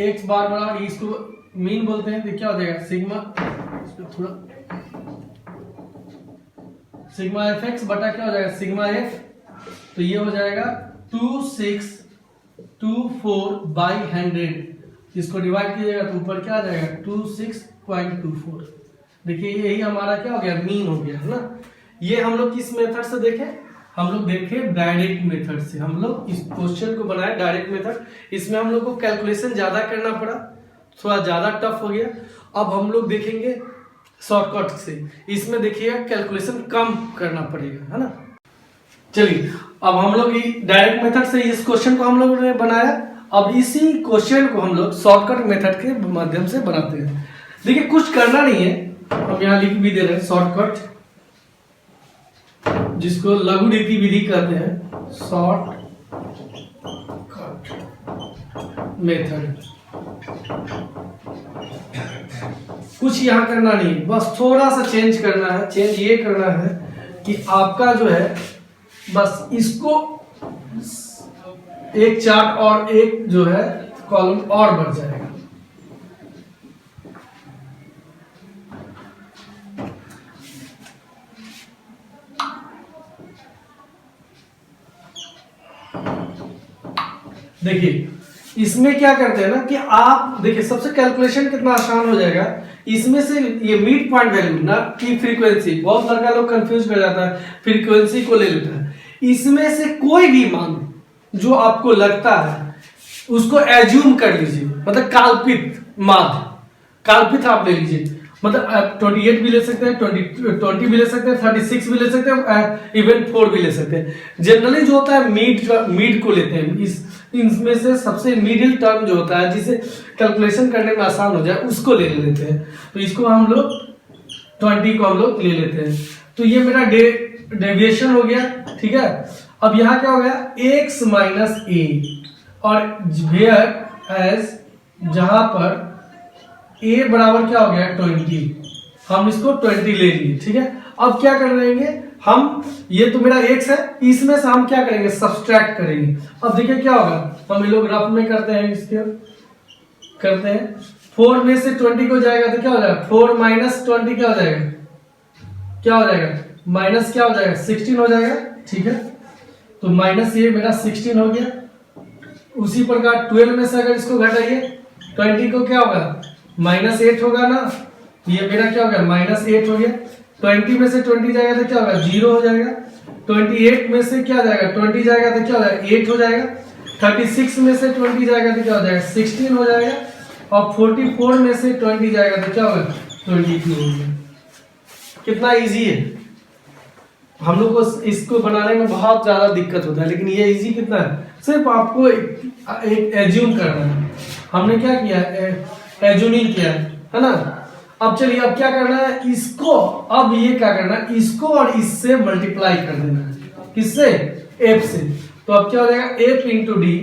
x बार बराबर, इसको मीन बोलते हैं, तो क्या हो जाएगा सिग्मा एफ एक्स बटा क्या हो जाएगा सिग्मा एफ, तो ये हो जाएगा 2624 बाई 100। इसको डिवाइड कीजिएगा तो ऊपर क्या आ जाएगा 26.24। देखिए यही हमारा क्या हो गया मीन हो गया है ना, ये हम लोग किस मेथड से देखें, हम लोग देखें डायरेक्ट मेथड से। हम लोग इस क्वेश्चन को बनाए डायरेक्ट मेथड, इसमें हम लोग को कैलकुलेशन ज्यादा करना पड़ा, थोड़ा ज्यादा टफ हो गया। अब हम लोग देखेंगे शॉर्टकट से, इसमें देखिएगा कैलकुलेशन कम करना पड़ेगा, है ना। चलिए अब हम लोग डायरेक्ट मेथड से इस क्वेश्चन को हम लोगों ने बनाया। अब इसी क्वेश्चन को हम लोग शॉर्टकट मेथड के माध्यम से बनाते हैं। देखिए कुछ करना नहीं है, हम यहाँ लिख भी दे रहे हैं शॉर्टकट, जिसको लघु रीति विधि कहते हैं, शॉर्टकट मेथड। कुछ यहाँ करना नहीं, बस थोड़ा सा चेंज करना है। चेंज ये करना है कि आपका जो है बस इसको एक चार्ट और एक जो है कॉलम और बढ़ जाएगा। देखिए इसमें क्या करते हैं ना कि आप देखिए सबसे कैलकुलेशन कितना आसान हो जाएगा। इसमें से ये मिड पॉइंट वैल्यू ना कि फ्रीक्वेंसी, बहुत लड़का लोग कंफ्यूज कर जाता है, फ्रीक्वेंसी को ले लेता है। इसमें से कोई भी मान जो आपको लगता है उसको एज्यूम कर लीजिए, मतलब काल्पित मान, काल्पित आप ले लीजिए। मतलब आप 28 भी ले सकते हैं, 20 भी ले सकते हैं, 36 भी ले सकते हैं, इवन 4 भी ले सकते हैं। जनरली जो होता है मीड को लेते हैं, इनमें से सबसे मिडिल टर्म जो होता है जिसे कैलकुलेशन करने में आसान हो जाए उसको ले लेते हैं। तो इसको हम लोग 20 को हम लोग ले लेते हैं। तो ये मेरा डेविएशन हो गया, ठीक है। अब यहाँ क्या हो गया, x माइनस ए, और वेयर एज जहां पर a बराबर क्या हो गया 20, हम इसको 20 ले लिए, ठीक है। अब क्या कर रहेंगे हम, ये तो मेरा x है, इसमें से हम क्या करेंगे सब्सट्रैक्ट करेंगे। अब देखिए क्या होगा, हम लोग रफ में करते हैं, इसके करते हैं 4 में से 20 को जाएगा तो क्या हो जाएगा 4 माइनस 20 क्या हो जाएगा, क्या हो जाएगा माइनस क्या हो जाएगा 16 हो जाएगा, ठीक है। तो माइनस ये मेरा 16 हो गया। उसी प्रकार 12 में से अगर इसको घटाइए 20 को क्या होगा माइनस 8 होगा ना, ये मेरा क्या हो गया माइनस 8 हो गया। 20 में से 20 जाएगा तो क्या होगा 0 हो जाएगा। 28 में से क्या जाएगा 20 जाएगा तो क्या हो जाएगा 8 हो जाएगा। 36 में से 20 जाएगा तो क्या हो जाएगा 16 हो जाएगा। और 44 में से 20 जाएगा तो क्या होगा 22 हो जाएगा। कितना इजी है। हम लोग को इसको बनाने में बहुत ज्यादा दिक्कत होता है, लेकिन ये इजी कितना है, सिर्फ आपको एक एज्यूम करना है। हमने क्या किया, एज्यूमिंग किया है ना। अब चलिए अब क्या करना है, इसको अब ये क्या करना है, इसको और इससे मल्टीप्लाई कर देना है, किससे f से। तो अब क्या हो जाएगा f इंटू डी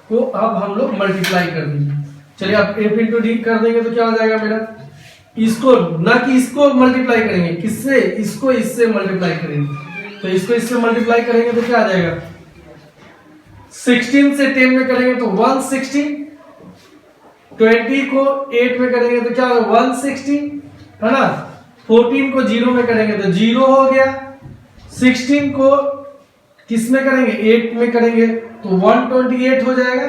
को अब हम लोग मल्टीप्लाई कर देंगे। चलिए अब f इंटू डी कर देंगे तो क्या हो जाएगा मेरा, इसको ना कि इसको मल्टीप्लाई करेंगे, किससे, इसको इससे मल्टीप्लाई करेंगे। तो इसको इससे मल्टीप्लाई करेंगे तो क्या आ जाएगा 16 से 10 में करेंगे तो 116, 20 को 8 में करेंगे तो क्या होगा 160, है ना। 14 को 0 में करेंगे तो 0 हो गया। 16 को किस में करेंगे 8 में करेंगे तो 128 हो जाएगा।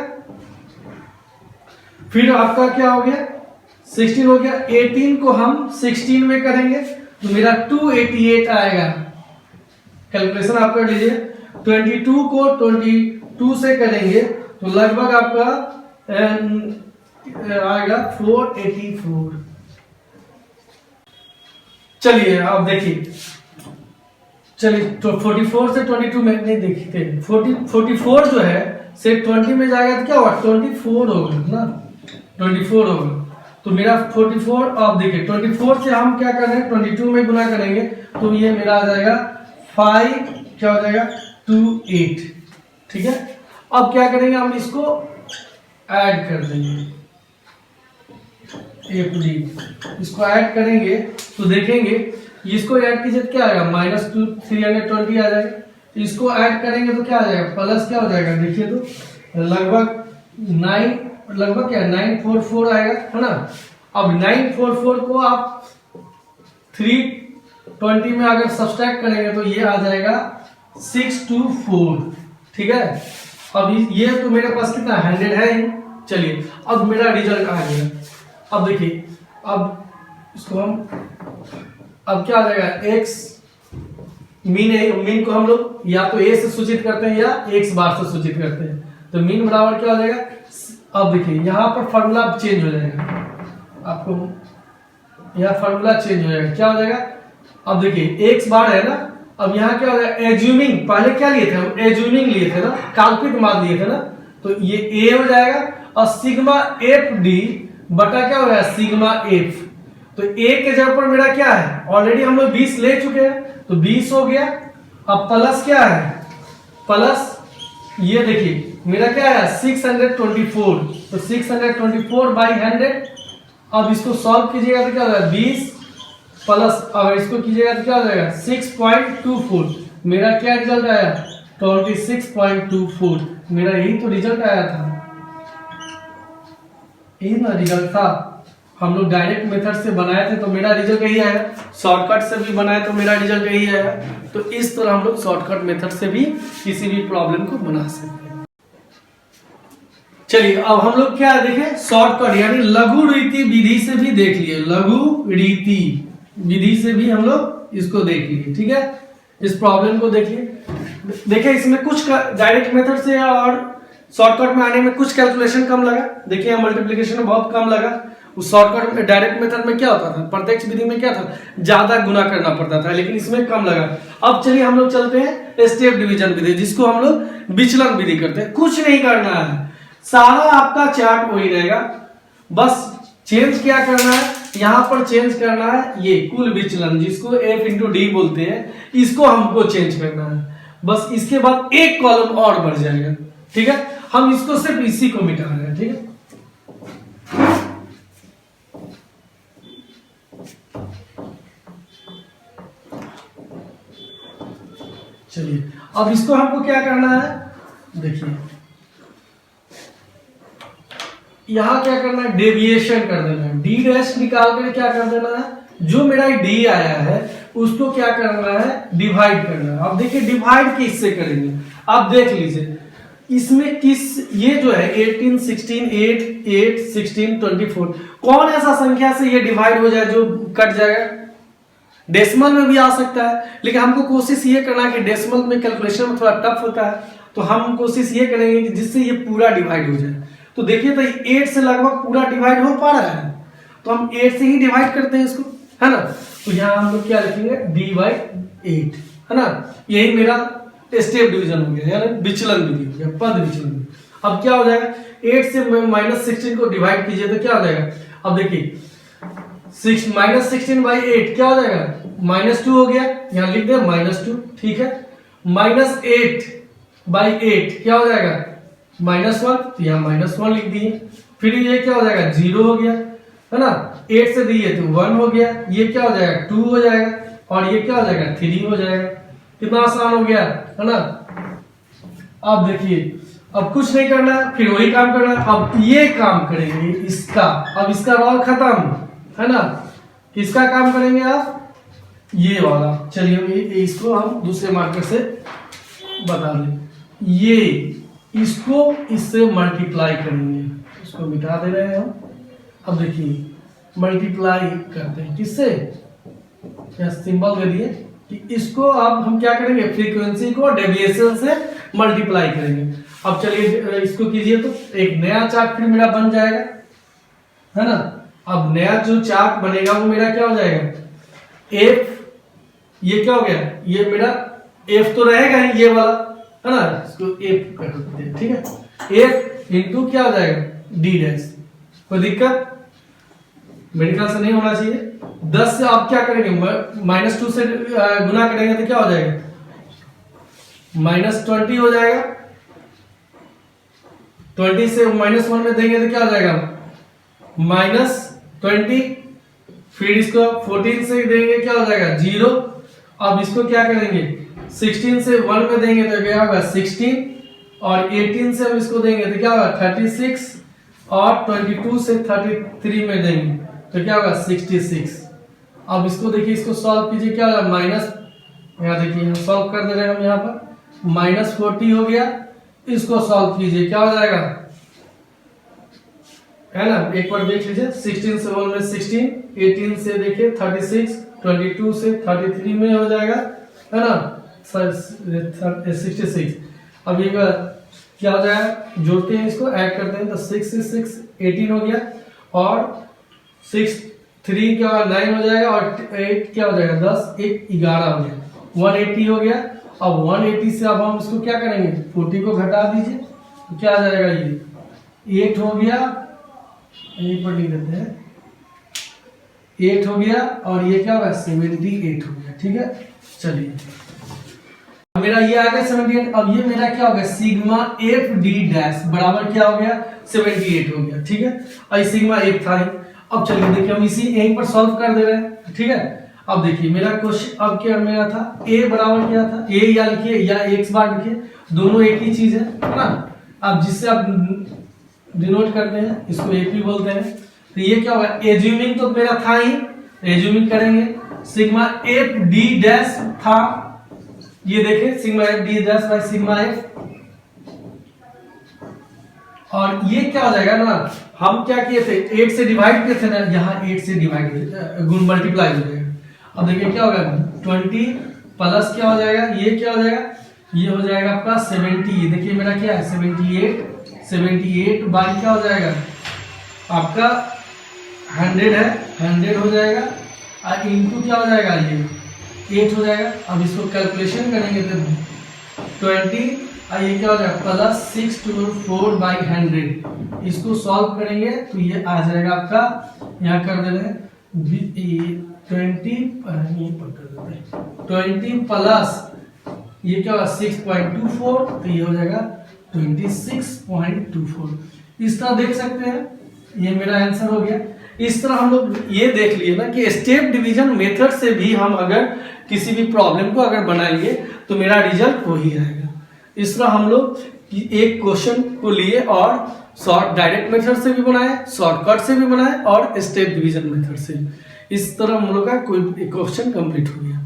फिर आपका क्या हो गया 16 हो गया। 18 को हम 16 में करेंगे तो मेरा 288 आएगा। कैलकुलेशन आप कर लीजिए। 22 को 22 से करेंगे तो लगभग आपका आएगा 484। चलिए अब देखिए, चलिए तो 44 से 22 में नहीं देखते, 44 जो है से 20 में जाएगा तो क्या होगा 24 होगा ना, 24 होगा। तो मेरा 44, अब देखिए 24 से हम क्या कर रहे हैं 22 में गुना करेंगे तो ये मेरा आ जाएगा 5 क्या हो जाएगा 28, ठीक है। अब क्या करेंगे हम इसको ऐड कर देंगे, इसको ऐड करेंगे तो देखेंगे इसको ऐड कीजिए तो क्या आएगा -320 आ जाएगा। इसको ऐड करेंगे तो क्या आ जाएगा प्लस क्या हो जाएगा, देखिए तो लगभग क्या 944 आएगा, है ना। अब 944 को आप 320 में अगर सब्सट्रैक्ट करेंगे तो ये आ जाएगा 624, ठीक है। अब ये तो मेरे पास कितना 100 है। चलिए अब मेरा रिजल्ट आ गया। अब देखिए अब इसको हम अब क्या आ जाएगा x मीन को हम लोग या तो ए से सूचित करते हैं या एक्स बार से सूचित करते हैं। तो मीन बराबर क्या हो जाएगा, अब देखिए यहाँ पर फॉर्मूला चेंज हो जाएगा, आपको यहाँ फॉर्मूला चेंज हो जाएगा, क्या हो जाएगा, अब देखिए एक्स बार है ना, अब यहाँ क्या हो जाएगा, एज्यूमिंग, पहले क्या लिए थे हम, एज्यूमिंग लिए थे ना, काल्पनिक मान लिए थे ना, तो ये ए हो जाएगा और सिग्मा एफ डी बटा क्या हो गया, सिग्मा एफ। तो ए के जगह पर मेरा क्या है, ऑलरेडी हम लोग 20 ले चुके हैं, तो 20 हो गया। अब प्लस क्या है, प्लस ये देखिए मेरा क्या है 624, तो 624 बाई 100। अब इसको सॉल्व कीजिएगा तो क्या हो जाएगा 20 प्लस, अगर इसको कीजिएगा तो क्या हो जाएगा 6.24। मेरा क्या रिजल्ट आया 26.24। मेरा यही तो रिजल्ट आया था, यही ना रिजल्ट था। हम लोग डायरेक्ट मेथड से बनाए थे तो मेरा रिजल्ट यही आया, शॉर्टकट से भी बनाए तो मेरा रिजल्ट यही आया। तो इस तरह हम लोग शॉर्टकट मेथड से भी किसी भी प्रॉब्लम को बना सकते हैं। चलिए अब हम लोग क्या देखें, शॉर्टकट यानी लघु रीति विधि से भी देख लिए, लघु रीति विधि से भी हम लोग इसको देख लिए, ठीक है। इस प्रॉब्लम को देखिए, देखिए इसमें कुछ डायरेक्ट मेथड से और शॉर्टकट में आने में कुछ कैलकुलेशन कम लगा, देखिए मल्टीप्लिकेशन में बहुत कम लगा। उस शॉर्टकट में डायरेक्ट मेथड में क्या होता था, प्रत्यक्ष विधि में क्या था, ज्यादा गुना करना पड़ता था, लेकिन इसमें कम लगा। अब चलिए हम लोग चलते हैं स्टेप डिवीजन विधि, जिसको हम लोग विचलन विधि करते हैं। कुछ नहीं करना है, सारा आपका चार्ट वही रहेगा, बस चेंज क्या करना है, यहां पर चेंज करना है ये कुल विचलन, जिसको एफ इंटू डी बोलते हैं, इसको हमको चेंज करना है। बस इसके बाद एक कॉलम और बढ़ जाएगा, ठीक है। हम इसको सिर्फ इसी को मिटा रहे हैं, ठीक है। चलिए अब इसको हमको क्या करना है, देखिए यहां क्या करना है, डेविएशन कर देना है, डी डैश निकाल कर क्या कर देना है, जो मेरा डी आया है उसको क्या करना है, डिवाइड करना है। अब देखिए डिवाइड किससे करेंगे, आप देख लीजिए इसमें किस, ये जो है 18, 16, 8, 8, 16, 24, कौन ऐसा संख्या से ये डिवाइड हो जाए जो कट जाएगा। डेसिमल में भी आ सकता है, लेकिन हमको कोशिश ये करना है कि डेसिमल में कैलकुलेशन में थोड़ा टफ होता है, तो हम कोशिश ये करेंगे कि जिससे ये पूरा डिवाइड हो जाए। तो देखिए तो 8 से लगभग पूरा डिवाइड हो पा रहा है, तो हम 8 से ही डिवाइड करते हैं इसको, है ना। तो यहाँ हम लोग क्या लिखेंगे, d/8, है ना। यही मेरा स्टेप डिवीजन हो गया, यानी विचलन विधि हो गया, पद विचलन। अब क्या हो जाएगा, 8 से -16 को डिवाइड कीजिए तो क्या हो जाएगा, अब देखिए -16/8 क्या हो जाएगा, -2 हो गया, यहाँ लिख दे -2, ठीक है। -8/8 क्या हो जाएगा, -1, तो यहाँ -1 लिख दिए। फिर ये क्या हो जाएगा, 0 हो गया, है ना। 8 से दिए तो 1 हो गया, ये क्या हो जाएगा 2 हो जाएगा, और ये क्या हो जाएगा 3 हो जाएगा। कितना आसान हो गया, है ना। अब देखिए अब कुछ नहीं करना, फिर वही काम करना। अब ये काम करेंगे इसका, अब इसका रोल खत्म, है ना। किसका काम करेंगे आप, ये वाला। चलिए इसको हम दूसरे मार्कर से बता दें, ये इसको इससे मल्टीप्लाई करेंगे, इसको मिटा दे रहे हैं हम। अब देखिए मल्टीप्लाई करते हैं किससे, क्या सिंबल दे दिए कि इसको अब हम क्या करेंगे, फ्रीक्वेंसी को डेविएशन से मल्टीप्लाई करेंगे। अब चलिए इसको कीजिए तो एक नया चार्ट फिर मेरा बन जाएगा, है ना। अब नया जो चार्ट बनेगा वो मेरा क्या हो जाएगा, एफ, ये क्या हो गया, ये मेरा एफ तो रहेगा ही ये वाला, है ना। इसको एफ कर देते हैं, ठीक है। एफ इंटू क्या हो जाएगा, डी डैश। कोई दिक्कत मेरे ख्याल से नहीं होना चाहिए। 10 से आप क्या करेंगे, -2 से गुना करेंगे तो क्या हो जाएगा, -20 हो जाएगा। 20 से -1 में देंगे तो क्या हो जाएगा, -20। फिर इसको 14 से देंगे क्या हो जाएगा 0। अब इसको क्या करेंगे, 16 से 1 में देंगे तो क्या होगा 16, और 18 से हम इसको देंगे तो क्या होगा 36, और 22 से 33 में देंगे तो क्या होगा 66। अब इसको देखिए, इसको सॉल्व कीजिए, क्या होगा माइनस, यहाँ देखिए हम सॉल्व कर दे रहे हैं हम यहाँ पर, -40 हो गया। इसको सॉल्व कीजिए क्या हो जाएगा, है ना। एक बार देख लीजिए, 16 से 1 में 16, 18 से देखिए 36, 22 से 33 में हो जाएगा, है ना। 66। अब ये क्या हो जाएगा, जोड़ते हैं इसको, ऐड करते हैं तो 6 से 6 18 हो गया, और 6 3 क्या 9 हो जाएगा, और 8 क्या हो जाएगा 10 1 11 हो गया, 180 हो गया। अब 180 से अब हम इसको क्या करेंगे, 40 को घटा दीजिए तो क्या आ जाएगा, ये 8 हो गया, यहीं पर लिख देते हैं 8 हो गया, और ये क्या होगा 78 हो गया। ठीक है, चलिए मेरा ये आ गया 78। अब ये मेरा क्या हो गया, सिग्मा एफ डी डैश बराबर क्या हो गया 78 हो गया। ठीक है, और सिग्मा एफ था ही। अब चलिए देखिए हम इसी यहीं पर सॉल्व कर दे रहे हैं। ठीक है, अब देखिए मेरा क्वेश्चन अब क्या मेरा था, a बराबर क्या था, a या लिखिए या x बार लिखिए, दोनों एक ही चीज है ना। अब जिससे आप डिनोट करते हैं इसको AP बोलते हैं। तो ये क्या होगा, एज्यूमिंग तो मेरा था ही, एज्यूमिंग करेंगे सिग्मा एफ डी डैश था, ये देखें sigma F D dash by sigma F. और ये क्या हो जाएगा ना, हम क्या किए थे 8 से डिवाइड किए थे ना, यहाँ 8 से डिवाइड गुण मल्टीप्लाई हो जाएगा। अब देखिए क्या होगा 20 प्लस क्या हो जाएगा, ये क्या हो जाएगा, ये हो जाएगा आपका 70। देखिए मेरा क्या है 78 बाई क्या हो जाएगा आपका 100 है, 100 हो जाएगा, और इनटू क्या हो जाएगा ये 8 हो जाएगा। अब इसको कैलकुलेशन करेंगे तो 20 और ये क्या हो जाएगा प्लस 624 बाई 100। इसको सॉल्व करेंगे तो ये आ जाएगा आपका, यहाँ कर दे रहे हैं 20 प्लस ये क्या होगा 6.24, तो ये हो जाएगा 26.24। इस तरह देख सकते हैं, ये मेरा आंसर हो गया। इस तरह हम लोग ये देख लिए ना कि स्टेप डिवीजन मेथड से भी हम अगर किसी भी प्रॉब्लम को अगर बनाएंगे तो मेरा रिजल्ट वही आएगा। इस तरह हम लोग एक क्वेश्चन को लिए और शॉर्ट डायरेक्ट मेथड से भी बनाए, शॉर्टकट से भी बनाए, और स्टेप डिवीजन मेथड से। इस तरह हम लोग का कोई क्वेश्चन कंप्लीट हो गया।